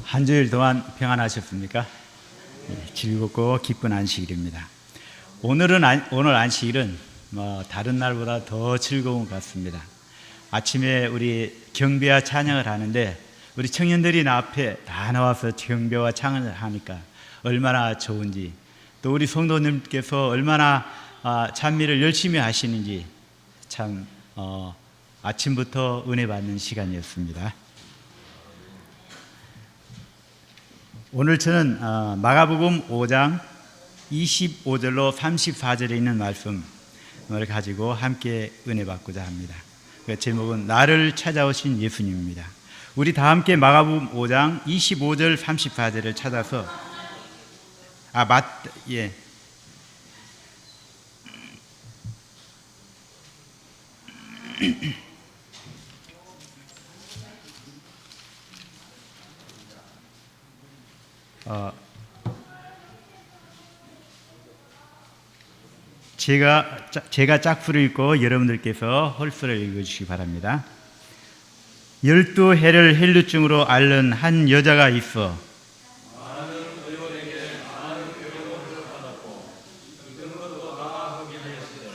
한 주일 동안 평안하셨습니까? 즐겁고 기쁜 안식일입니다. 오늘 안식일은 다른 날보다 더 즐거운 것 같습니다. 아침에 우리 경배와 찬양을 하는데 우리 청년들이 앞에 다 나와서 경배와 찬양을 하니까 얼마나 좋은지, 또 우리 성도님께서 얼마나 찬미를 열심히 하시는지 참 아침부터 은혜 받는 시간이었습니다. 오늘 저는 마가복음 5장 25절로 34절에 있는 말씀을 가지고 함께 은혜 받고자 합니다. 그 제목은 나를 찾아오신 예수님입니다. 우리 다 함께 마가복음 5장 25절 34절을 찾아서 제가 짝수를 읽고 여러분들께서 홀수를 읽어주시기 바랍니다. 12해를 헬루증으로 앓는 한 여자가 있어 많은 의원에게 많은 교육을 받았고 이등으로도 다 확인하였으되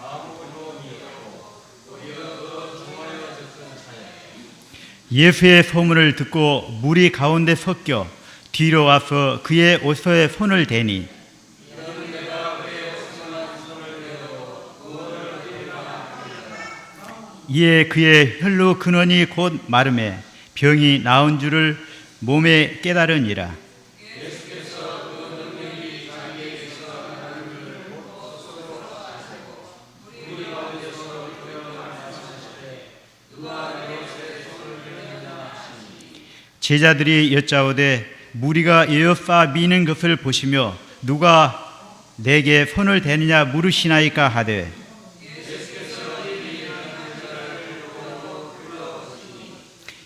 아무 효험이 없고 오히려 더 중하여졌던 차에 예수의 소문을 듣고 무리 가운데 섞여 뒤로 와서 그의 옷에 손을 대니 이에 그의 혈루 근원이 곧 마름에 병이 나은 줄을 몸에 깨달으니라. 제자들이 여짜오되 무리가 에워싸 미는 것을 보시며 누가 내게 손을 대느냐 물으시나이까 하되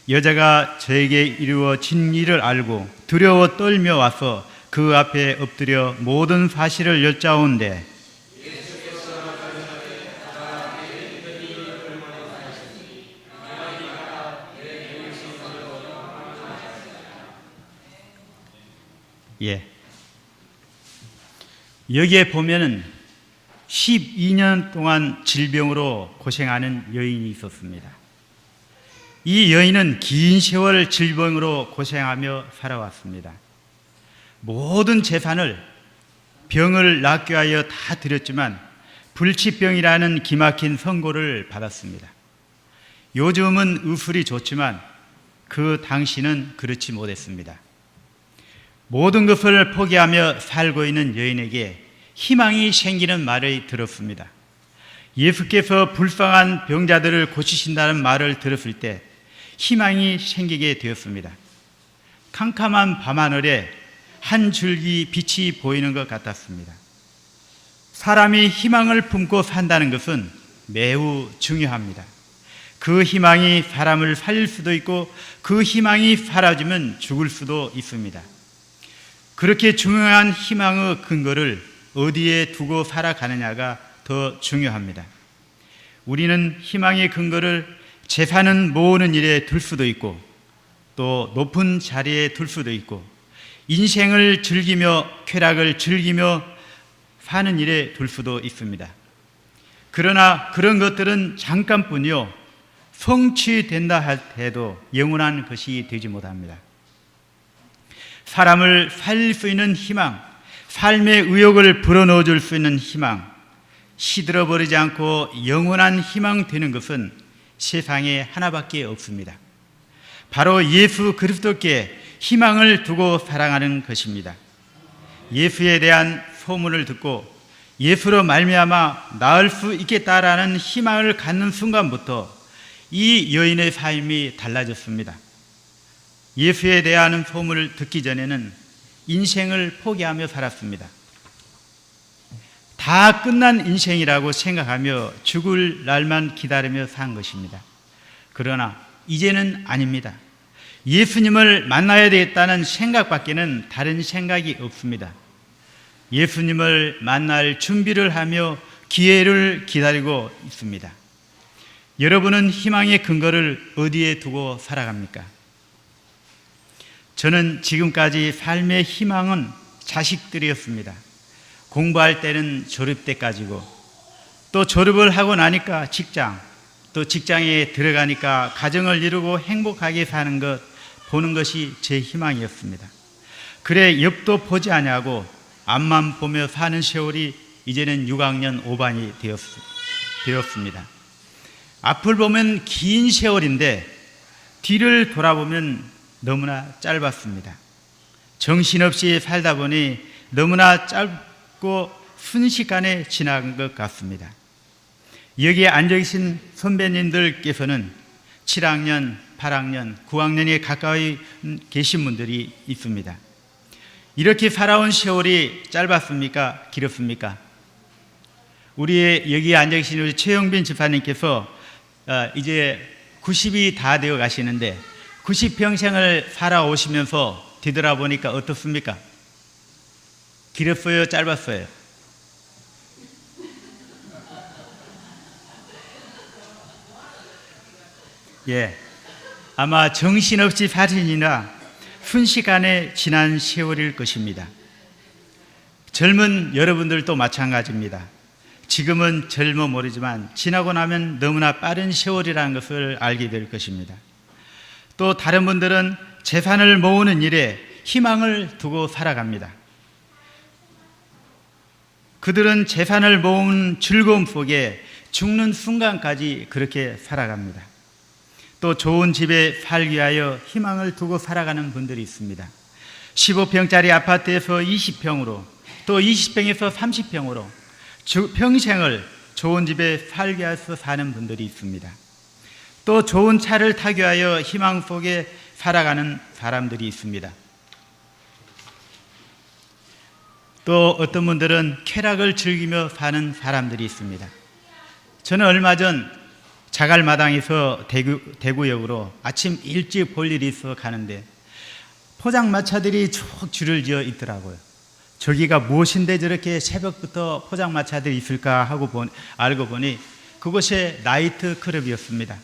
여자가 저에게 이루어진 일을 알고 두려워 떨며 와서 그 앞에 엎드려 모든 사실을 여짜온대 여기에 보면은 12년 동안 질병으로 고생하는 여인이 있었습니다. 이 여인은 긴 세월 질병으로 고생하며 살아왔습니다. 모든 재산을 병을 낫게 하여 다 드렸지만 불치병이라는 기막힌 선고를 받았습니다. 요즘은 의술이 좋지만 그 당시는 그렇지 못했습니다. 모든 것을 포기하며 살고 있는 여인에게 희망이 생기는 말을 들었습니다. 예수께서 불쌍한 병자들을 고치신다는 말을 들었을 때 희망이 생기게 되었습니다. 캄캄한 밤하늘에 한 줄기 빛이 보이는 것 같았습니다. 사람이 희망을 품고 산다는 것은 매우 중요합니다. 그 희망이 사람을 살릴 수도 있고 그 희망이 사라지면 죽을 수도 있습니다. 그렇게 중요한 희망의 근거를 어디에 두고 살아가느냐가 더 중요합니다. 우리는 희망의 근거를 재산은 모으는 일에 둘 수도 있고 또 높은 자리에 둘 수도 있고 인생을 즐기며 쾌락을 즐기며 사는 일에 둘 수도 있습니다. 그러나 그런 것들은 잠깐뿐이요 성취된다 할 때도 영원한 것이 되지 못합니다. 사람을 살릴 수 있는 희망, 삶의 의욕을 불어넣어 줄 수 있는 희망, 시들어버리지 않고 영원한 희망 되는 것은 세상에 하나밖에 없습니다. 바로 예수 그리스도께 희망을 두고 살아가는 것입니다. 예수에 대한 소문을 듣고 예수로 말미암아 나을 수 있겠다라는 희망을 갖는 순간부터 이 여인의 삶이 달라졌습니다. 예수에 대한 소문을 듣기 전에는 인생을 포기하며 살았습니다. 다 끝난 인생이라고 생각하며 죽을 날만 기다리며 산 것입니다. 그러나 이제는 아닙니다. 예수님을 만나야 되겠다는 생각밖에는 다른 생각이 없습니다. 예수님을 만날 준비를 하며 기회를 기다리고 있습니다. 여러분은 희망의 근거를 어디에 두고 살아갑니까? 저는 지금까지 삶의 희망은 자식들이었습니다. 공부할 때는 졸업 때까지고, 또 졸업을 하고 나니까 직장, 또 직장에 들어가니까 가정을 이루고 행복하게 사는 것 보는 것이 제 희망이었습니다. 그래 옆도 보지 아니하고 앞만 보며 사는 세월이 이제는 6학년 5반이 되었습니다. 앞을 보면 긴 세월인데 뒤를 돌아보면 너무나 짧았습니다. 정신없이 살다 보니 너무나 짧고 순식간에 지나간 것 같습니다. 여기에 앉아계신 선배님들께서는 7학년, 8학년, 9학년에 가까이 계신 분들이 있습니다. 이렇게 살아온 세월이 짧았습니까? 길었습니까? 우리 여기 앉아계신 우리 최영빈 집사님께서 이제 90이 다 되어 가시는데 90평생을 살아오시면서 뒤돌아보니까 어떻습니까? 길었어요? 짧았어요? 예, 아마 정신없이 살인이나 순식간에 지난 세월일 것입니다. 젊은 여러분들도 마찬가지입니다. 지금은 젊어 모르지만 지나고 나면 너무나 빠른 세월이라는 것을 알게 될 것입니다. 또 다른 분들은 재산을 모으는 일에 희망을 두고 살아갑니다. 그들은 재산을 모은 즐거움 속에 죽는 순간까지 그렇게 살아갑니다. 또 좋은 집에 살기 위하여 희망을 두고 살아가는 분들이 있습니다. 15평짜리 아파트에서 20평으로, 또 20평에서 30평으로 평생을 좋은 집에 살기 위해서 사는 분들이 있습니다. 또 좋은 차를 타기 위하여 희망 속에 살아가는 사람들이 있습니다. 또 어떤 분들은 쾌락을 즐기며 사는 사람들이 있습니다. 저는 얼마 전 자갈마당에서 대구역으로 아침 일찍 볼 일이 있어 가는데 포장마차들이 쭉 줄을 지어 있더라고요. 저기가 무엇인데 저렇게 새벽부터 포장마차들이 있을까 하고 알고 보니 그곳이 나이트 클럽이었습니다.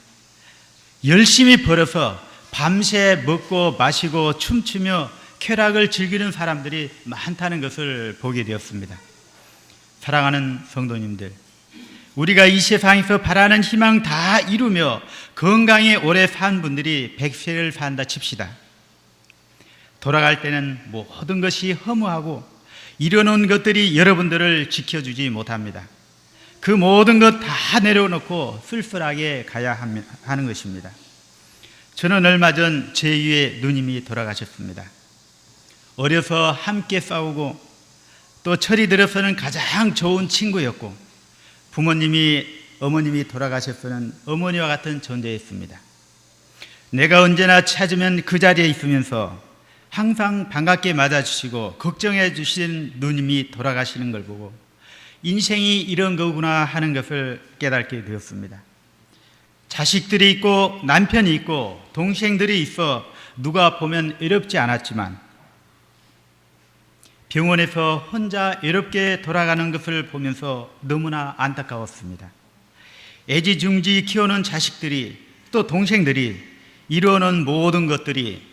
열심히 벌어서 밤새 먹고 마시고 춤추며 쾌락을 즐기는 사람들이 많다는 것을 보게 되었습니다. 사랑하는 성도님들, 우리가 이 세상에서 바라는 희망 다 이루며 건강히 오래 산 분들이 100세를 산다 칩시다. 돌아갈 때는 모든 것이 허무하고 이뤄놓은 것들이 여러분들을 지켜주지 못합니다. 그 모든 것 다 내려놓고 쓸쓸하게 가야 하는 것입니다. 저는 얼마 전 제2의 누님이 돌아가셨습니다. 어려서 함께 싸우고 또 철이 들어서는 가장 좋은 친구였고 어머님이 돌아가셨으면 어머니와 같은 존재였습니다. 내가 언제나 찾으면 그 자리에 있으면서 항상 반갑게 맞아주시고 걱정해 주신 누님이 돌아가시는 걸 보고 인생이 이런 거구나 하는 것을 깨닫게 되었습니다. 자식들이 있고 남편이 있고 동생들이 있어 누가 보면 외롭지 않았지만 병원에서 혼자 외롭게 돌아가는 것을 보면서 너무나 안타까웠습니다. 애지중지 키우는 자식들이 또 동생들이 이루어놓은 모든 것들이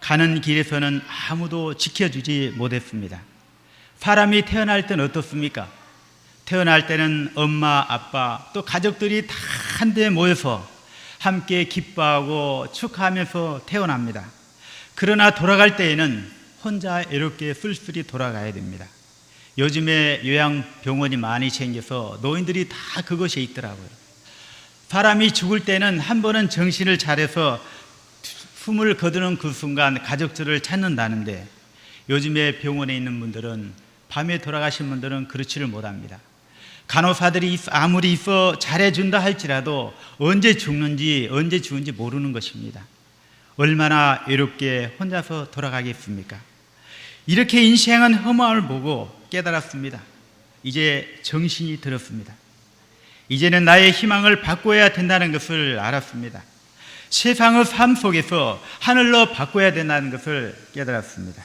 가는 길에서는 아무도 지켜주지 못했습니다. 사람이 태어날 때는 어떻습니까? 태어날 때는 엄마, 아빠, 또 가족들이 다 한데 모여서 함께 기뻐하고 축하하면서 태어납니다. 그러나 돌아갈 때에는 혼자 외롭게 쓸쓸히 돌아가야 됩니다. 요즘에 요양병원이 많이 생겨서 노인들이 다 그것에 있더라고요. 사람이 죽을 때는 한 번은 정신을 차려서 숨을 거두는 그 순간 가족들을 찾는다는데 요즘에 병원에 있는 분들은 밤에 돌아가신 분들은 그렇지를 못합니다. 간호사들이 아무리 있어 잘해준다 할지라도 언제 죽는지 언제 죽은지 모르는 것입니다. 얼마나 외롭게 혼자서 돌아가겠습니까? 이렇게 인생은 허무함을 보고 깨달았습니다. 이제 정신이 들었습니다. 이제는 나의 희망을 바꿔야 된다는 것을 알았습니다. 세상의 삶 속에서 하늘로 바꿔야 된다는 것을 깨달았습니다.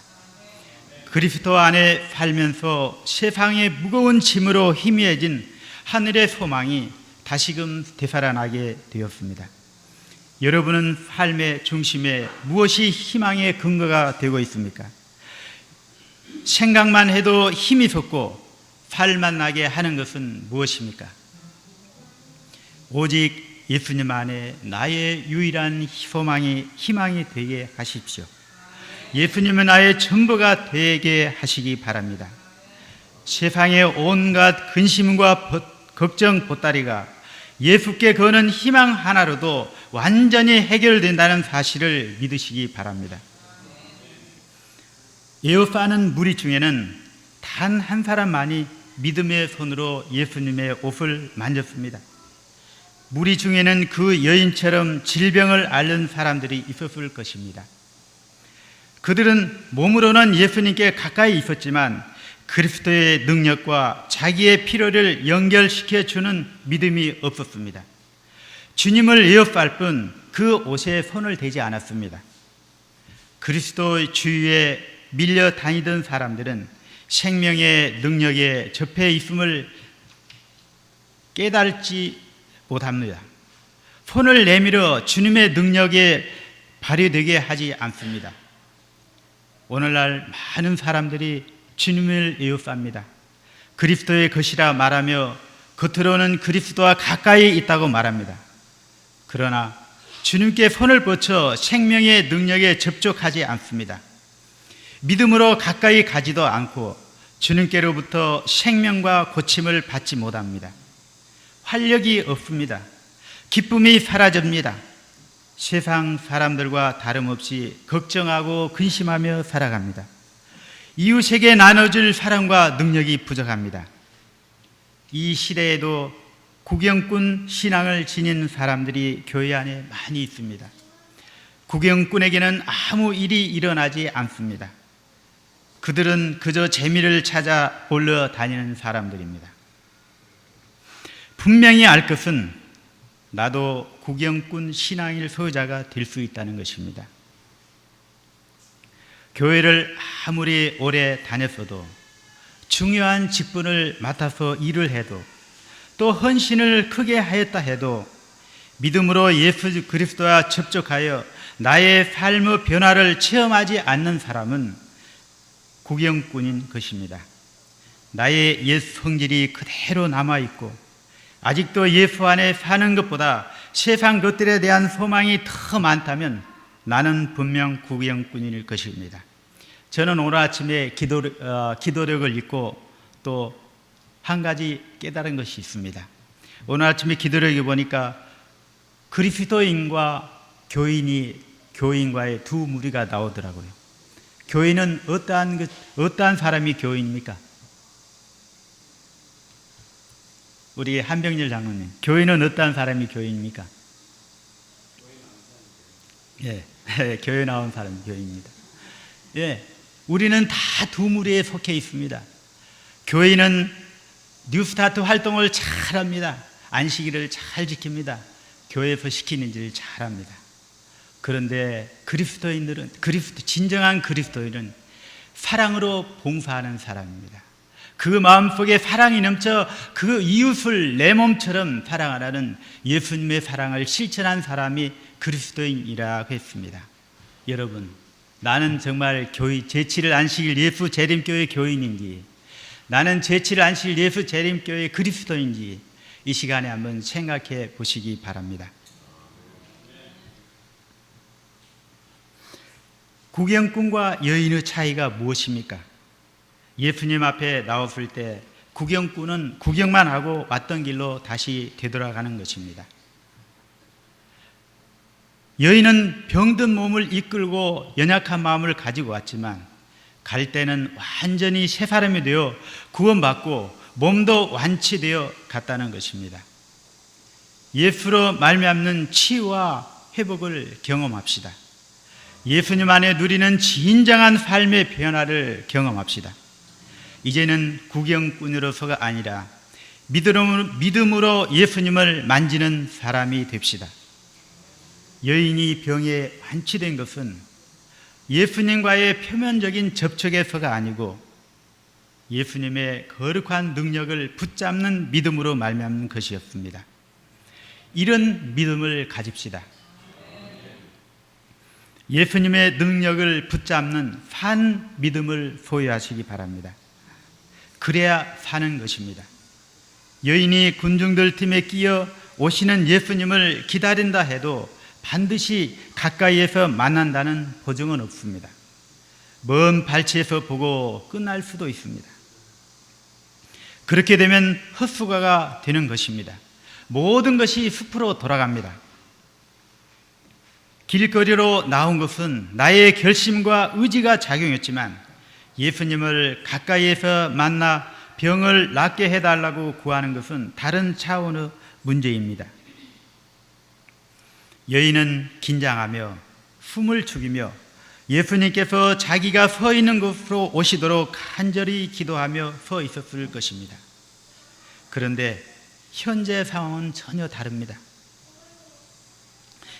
그리스도 안에 살면서 세상의 무거운 짐으로 희미해진 하늘의 소망이 다시금 되살아나게 되었습니다. 여러분은 삶의 중심에 무엇이 희망의 근거가 되고 있습니까? 생각만 해도 힘이 솟고 살만 나게 하는 것은 무엇입니까? 오직 예수님 안에 나의 유일한 희망이 되게 하십시오. 예수님은 나의 전부가 되게 하시기 바랍니다. 세상의 온갖 근심과 걱정 보따리가 예수께 거는 희망 하나로도 완전히 해결된다는 사실을 믿으시기 바랍니다. 에어파는 무리 중에는 단 한 사람만이 믿음의 손으로 예수님의 옷을 만졌습니다. 무리 중에는 그 여인처럼 질병을 앓는 사람들이 있었을 것입니다. 그들은 몸으로는 예수님께 가까이 있었지만 그리스도의 능력과 자기의 필요를 연결시켜 주는 믿음이 없었습니다. 주님을 에워쌀 뿐 그 옷에 손을 대지 않았습니다. 그리스도의 주위에 밀려 다니던 사람들은 생명의 능력에 접해 있음을 깨달지 못합니다. 손을 내밀어 주님의 능력에 발휘되게 하지 않습니다. 오늘날 많은 사람들이 주님을 에워쌉니다. 그리스도의 것이라 말하며 겉으로는 그리스도와 가까이 있다고 말합니다. 그러나 주님께 손을 뻗쳐 생명의 능력에 접촉하지 않습니다. 믿음으로 가까이 가지도 않고 주님께로부터 생명과 고침을 받지 못합니다. 활력이 없습니다. 기쁨이 사라집니다. 세상 사람들과 다름없이 걱정하고 근심하며 살아갑니다. 이웃에게 나눠줄 사랑과 능력이 부족합니다. 이 시대에도 구경꾼 신앙을 지닌 사람들이 교회 안에 많이 있습니다. 구경꾼에게는 아무 일이 일어나지 않습니다. 그들은 그저 재미를 찾아 보러 다니는 사람들입니다. 분명히 알 것은 나도 구경꾼 신앙일 소유자가 될 수 있다는 것입니다. 교회를 아무리 오래 다녔어도 중요한 직분을 맡아서 일을 해도 또 헌신을 크게 하였다 해도 믿음으로 예수 그리스도와 접촉하여 나의 삶의 변화를 체험하지 않는 사람은 구경꾼인 것입니다. 나의 옛 성질이 그대로 남아있고 아직도 예수 안에 사는 것보다 세상 것들에 대한 소망이 더 많다면 나는 분명 구경꾼일 것입니다. 저는 오늘 아침에 기도력을 읽고 또 한 가지 깨달은 것이 있습니다. 오늘 아침에 기도력을 보니까 그리스도인과 교인과의 두 무리가 나오더라고요. 교인은 어떠한 사람이 교인입니까? 우리 한병일 장로님, 교인은 어떠한 사람이 교인입니까? 예, 교회 나온 사람이 교인입니다. 예, 우리는 다 두 무리에 속해 있습니다. 교인은 뉴스타트 활동을 잘합니다. 안식일을 잘 지킵니다. 교회에서 시키는 일을 잘합니다. 그런데 진정한 그리스도인은 사랑으로 봉사하는 사람입니다. 그 마음속에 사랑이 넘쳐 그 이웃을 내 몸처럼 사랑하라는 예수님의 사랑을 실천한 사람이 그리스도인이라고 했습니다. 여러분, 나는 정말 제7일 안식일 예수 재림교회 교인인지, 나는 제7일 안식일 예수 재림교회 그리스도인지 이 시간에 한번 생각해 보시기 바랍니다. 구경꾼과 여인의 차이가 무엇입니까? 예수님 앞에 나왔을 때 구경꾼은 구경만 하고 왔던 길로 다시 되돌아가는 것입니다. 여인은 병든 몸을 이끌고 연약한 마음을 가지고 왔지만 갈 때는 완전히 새 사람이 되어 구원받고 몸도 완치되어 갔다는 것입니다. 예수로 말미암는 치유와 회복을 경험합시다. 예수님 안에 누리는 진정한 삶의 변화를 경험합시다. 이제는 구경꾼으로서가 아니라 믿음으로 예수님을 만지는 사람이 됩시다. 여인이 병에 완치된 것은 예수님과의 표면적인 접촉에서가 아니고 예수님의 거룩한 능력을 붙잡는 믿음으로 말미암는 것이었습니다. 이런 믿음을 가집시다. 예수님의 능력을 붙잡는 산 믿음을 소유하시기 바랍니다. 그래야 사는 것입니다. 여인이 군중들 틈에 끼어 오시는 예수님을 기다린다 해도 반드시 가까이에서 만난다는 보증은 없습니다. 먼 발치에서 보고 끝날 수도 있습니다. 그렇게 되면 헛수고가 되는 것입니다. 모든 것이 숲으로 돌아갑니다. 길거리로 나온 것은 나의 결심과 의지가 작용했지만 예수님을 가까이에서 만나 병을 낫게 해달라고 구하는 것은 다른 차원의 문제입니다. 여인은 긴장하며 숨을 죽이며 예수님께서 자기가 서 있는 곳으로 오시도록 간절히 기도하며 서 있었을 것입니다. 그런데 현재 상황은 전혀 다릅니다.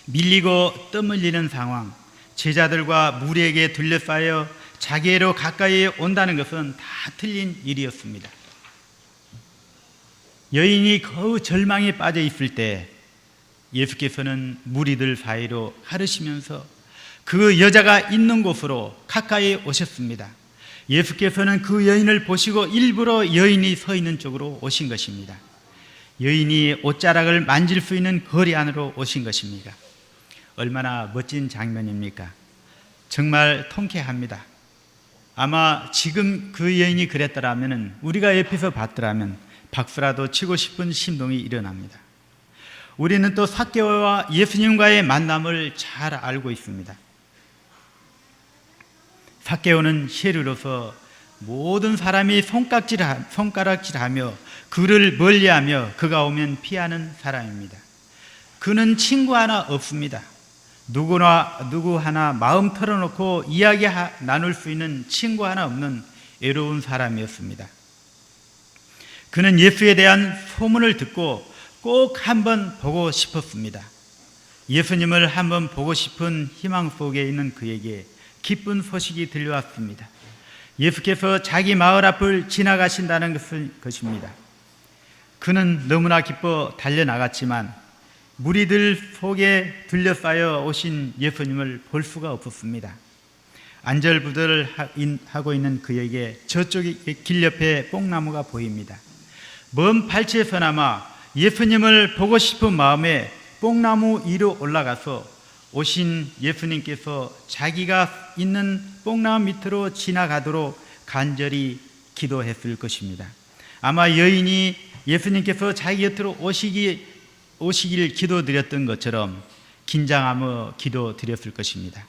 밀리고 떠밀리는 상황, 제자들과 무리에게 둘러싸여 자기로 가까이 온다는 것은 다 틀린 일이었습니다. 여인이 거의 절망에 빠져 있을 때 예수께서는 무리들 사이로 가르시면서 그 여자가 있는 곳으로 가까이 오셨습니다. 예수께서는 그 여인을 보시고 일부러 여인이 서 있는 쪽으로 오신 것입니다. 여인이 옷자락을 만질 수 있는 거리 안으로 오신 것입니다. 얼마나 멋진 장면입니까? 정말 통쾌합니다. 아마 지금 그 여인이 그랬더라면, 우리가 옆에서 봤더라면 박수라도 치고 싶은 심동이 일어납니다. 우리는 또 삭개오와 예수님과의 만남을 잘 알고 있습니다. 삭개오는 세리로서 모든 사람이 손가락질하며 그를 멀리하며 그가 오면 피하는 사람입니다. 그는 친구 하나 없습니다. 누구 하나 마음 털어놓고 이야기 나눌 수 있는 친구 하나 없는 외로운 사람이었습니다. 그는 예수에 대한 소문을 듣고 꼭 한번 보고 싶었습니다. 예수님을 한번 보고 싶은 희망 속에 있는 그에게 기쁜 소식이 들려왔습니다. 예수께서 자기 마을 앞을 지나가신다는 것입니다. 그는 너무나 기뻐 달려나갔지만 무리들 속에 둘러싸여 오신 예수님을 볼 수가 없었습니다. 안절부절하고 있는 그에게 저쪽에 길 옆에 뽕나무가 보입니다. 먼 발치에서나마 예수님을 보고 싶은 마음에 뽕나무 위로 올라가서 오신 예수님께서 자기가 있는 뽕나무 밑으로 지나가도록 간절히 기도했을 것입니다. 아마 여인이 예수님께서 자기 곁으로 오시길 기도드렸던 것처럼 긴장하며 기도드렸을 것입니다.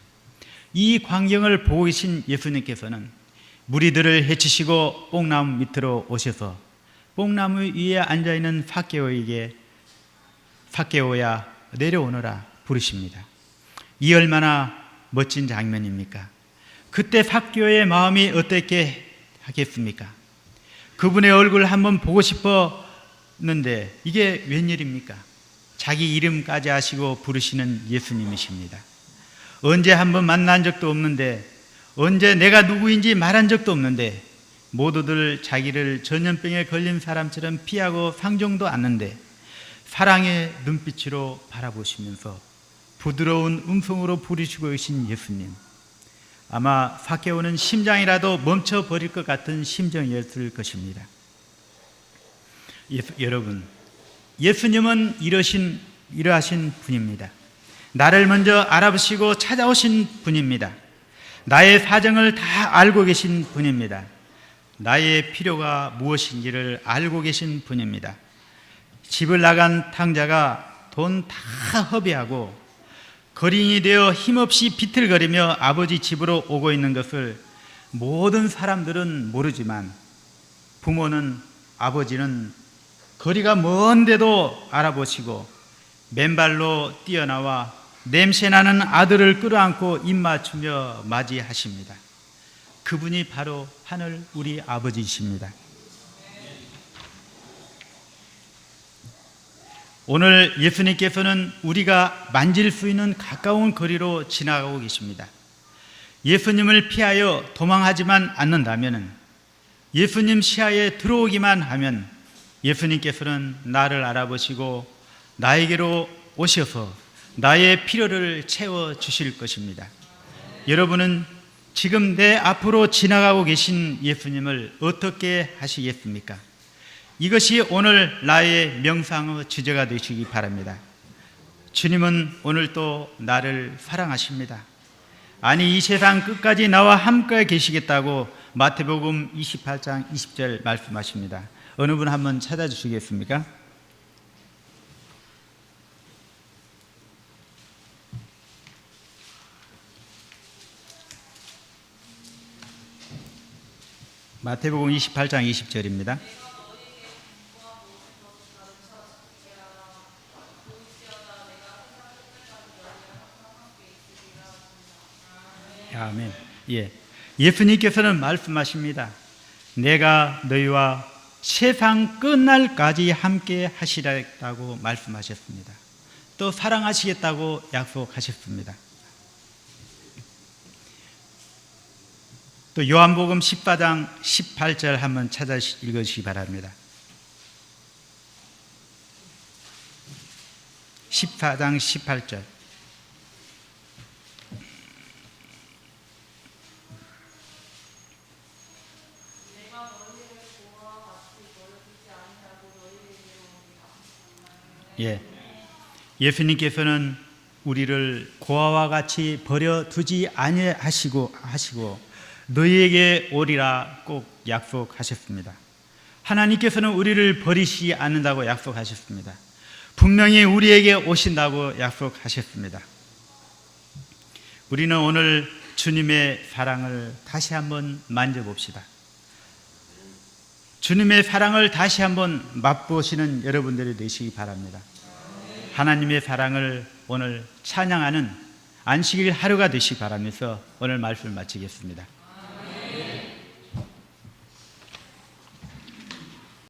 이 광경을 보고 계신 예수님께서는 무리들을 해치시고 뽕나무 밑으로 오셔서 뽕나무 위에 앉아있는 삭개오에게 삭개오야 내려오너라 부르십니다. 이 얼마나 멋진 장면입니까? 그때 삭개오의 마음이 어떻게 하겠습니까? 그분의 얼굴 한번 보고 싶었는데 이게 웬일입니까? 자기 이름까지 하시고 부르시는 예수님이십니다. 언제 한번 만난 적도 없는데, 언제 내가 누구인지 말한 적도 없는데, 모두들 자기를 전염병에 걸린 사람처럼 피하고 상종도 않는데 사랑의 눈빛으로 바라보시면서 부드러운 음성으로 부르시고 계신 예수님, 아마 삭개오는 심장이라도 멈춰버릴 것 같은 심정이었을 것입니다. 여러분, 예수님은 이러하신 분입니다. 나를 먼저 알아보시고 찾아오신 분입니다. 나의 사정을 다 알고 계신 분입니다. 나의 필요가 무엇인지를 알고 계신 분입니다. 집을 나간 탕자가 돈 다 허비하고 거린이 되어 힘없이 비틀거리며 아버지 집으로 오고 있는 것을 모든 사람들은 모르지만 부모는, 아버지는 거리가 먼데도 알아보시고 맨발로 뛰어나와 냄새나는 아들을 끌어안고 입맞추며 맞이하십니다. 그분이 바로 하늘 우리 아버지이십니다. 오늘 예수님께서는 우리가 만질 수 있는 가까운 거리로 지나가고 계십니다. 예수님을 피하여 도망하지만 않는다면, 예수님 시야에 들어오기만 하면 예수님께서는 나를 알아보시고 나에게로 오셔서 나의 필요를 채워주실 것입니다. 여러분은 지금 내 앞으로 지나가고 계신 예수님을 어떻게 하시겠습니까? 이것이 오늘 나의 명상의 주제가 되시기 바랍니다. 주님은 오늘도 나를 사랑하십니다. 아니, 이 세상 끝까지 나와 함께 계시겠다고 마태복음 28장 20절 말씀하십니다. 어느 분 한번 찾아주시겠습니까? 마태복음 28장 20절입니다. 아멘. 예. 예수님께서는 말씀하십니다. 내가 너희와 세상 끝날까지 함께 하시겠다고 말씀하셨습니다. 또 사랑하시겠다고 약속하셨습니다. 또 요한복음 14장 18절 한번 찾아 읽으시기 바랍니다. 14장 18절. 예. 예수님께서는 우리를 고아와 같이 버려두지 아니하시고 너희에게 오리라 꼭 약속하셨습니다. 하나님께서는 우리를 버리시지 않는다고 약속하셨습니다. 분명히 우리에게 오신다고 약속하셨습니다. 우리는 오늘 주님의 사랑을 다시 한번 만져봅시다. 주님의 사랑을 다시 한번 맛보시는 여러분들이 되시기 바랍니다. 하나님의 사랑을 오늘 찬양하는 안식일 하루가 되시기 바라면서 오늘 말씀을 마치겠습니다.